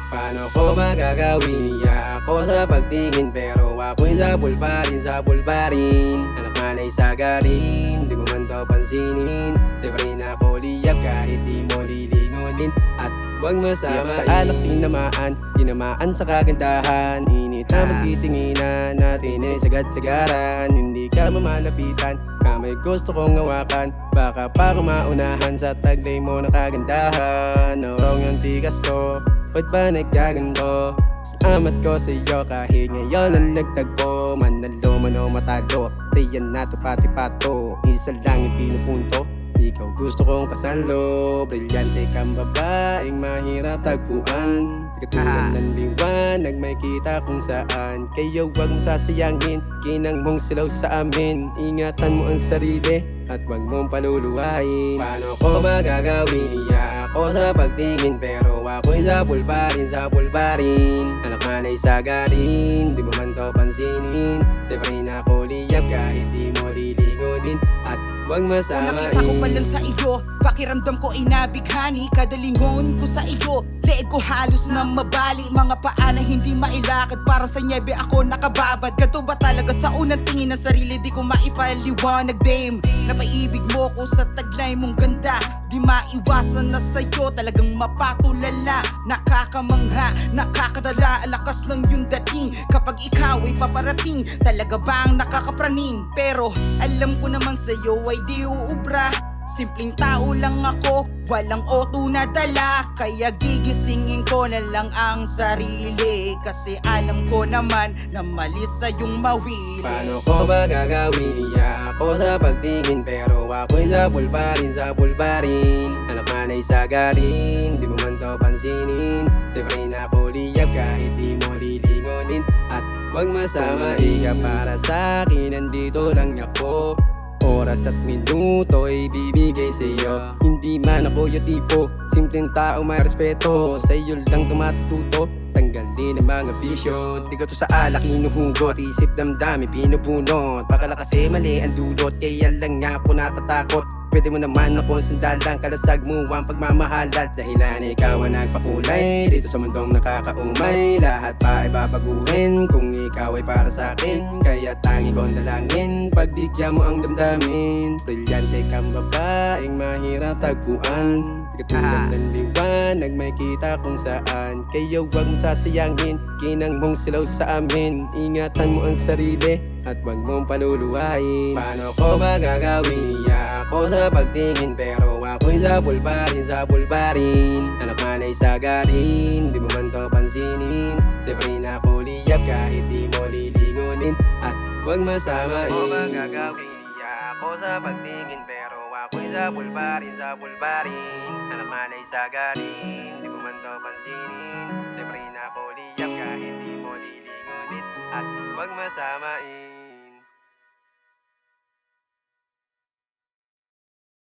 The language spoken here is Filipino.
Paano ko magagawin? Iya ako sa pagtingin pero ako'y sabol pa rin, sabol pa rin. Anak manay sagarin, di mo man daw pansinin. Di pa rin ako liyap kahit di mo lilingunin. At huwag masama sa alak tinamaan sa kagandahan. Init na magtitinginan natin ay sagad-sagaran. Hindi ka mamalapitan, may gusto kong hawakan. Baka pa maunahan sa taglay mo na kagandahan. Narong yung tigas ko, ba't ba nagkaganto? Salamat ko sa'yo kahit ngayon ang nagtagpo. Manalo man o matalo, tayan na to pati pato. Isa lang yung pinupunto, ikaw gusto kong kasalo. Brilyante kang babaeng mahirap tagpuan. Katulad ng liwanag may kita kung saan. Kaya huwag mong sasayangin, kinang mong silaw sa amin. Ingatan mo ang sarili at huwag mong paluluwain. Paano ko magagawin? Iya ako sa pagtingin pero ako'y sabol pa rin, sabol pa rin. Anak manay sagarin, di mo man to pansinin. Di pa rin ako liyap kahit di mo lilingunin. At huwag masamain. Nakita ko pa lang sa iyo, pakiramdam ko inabighani. Kada lingon ko sa iyo, leeg ko halos na mabali. Mga paa na hindi mailakad, parang sa nyebe ako nakababad. Ganto ba talaga sa unang tingin ng sarili, di ko maipaliwanag dame. Napaibig mo ko sa taglay mong ganda, di maiwasan na sa'yo, talagang mapatulala. Nakakamangha, nakakadala, ang lakas ng iyong dating. Kapag ikaw ay paparating, talaga bang nakakapraning? Pero alam ko naman sa'yo ay di uubra. Simpleng tao lang ako, walang auto na dala. Kaya gigisingin ko na lang ang sarili, kasi alam ko naman na mali sa iyong mawili. Paano ko ba gagawin? Iya ako sa pagtingin pero ako'y sabol pa rin, sabol pa rin. Anak manay sagarin, di mo man to pansinin. Di pa rin ako liyap kahit di mo lilingunin. At huwag masama ka para sa akin, nandito lang ako. Oras at minuto ay bibigay sa'yo. Hindi man ako yung tipo, simpleng tao may respeto. Sa'yo lang tumatuto, tanggalin ang mga bisyo. Di ko to sa alak hinuhugot, isip damdamin pinubunot. Bakala kasi mali ang dulot, kaya lang nga ako natatakot. Pwede mo naman akong sandalang, kalasag mo ang pagmamahalat. Dahilan ikaw ang nagpakulay dito sa mundong nakakaumay. Lahat pa ay babaguhin kung ikaw ay para sa akin. Kaya tangi kong dalangin, pagbigyan mo ang damdamin. Brilyante kang babaeng mahirap tagpuan. Katulad ng liwanag may kita kung saan. Kaya huwag mong sasayangin, kinang mong silaw sa amin. Ingatan mo ang sarili at huwag mong paluluwain. Paano ko ba gagawin? Iya ako sa pagtingin pero ako'y sabol pa rin, sabol pa rin. Anak manay sagarin, di mo man to pansinin. Di pa rin ako liyap kahit di mo lilingunin. At huwag masamain. Paano ko ba gagawin? Iya ako sa pagtingin pero ako'y sabol pa rin, sabol pa rin. Anak manay sagarin, di mo man to pansinin. Di pa rin ako liyap kahit di mo lilingunin. At huwag masamain.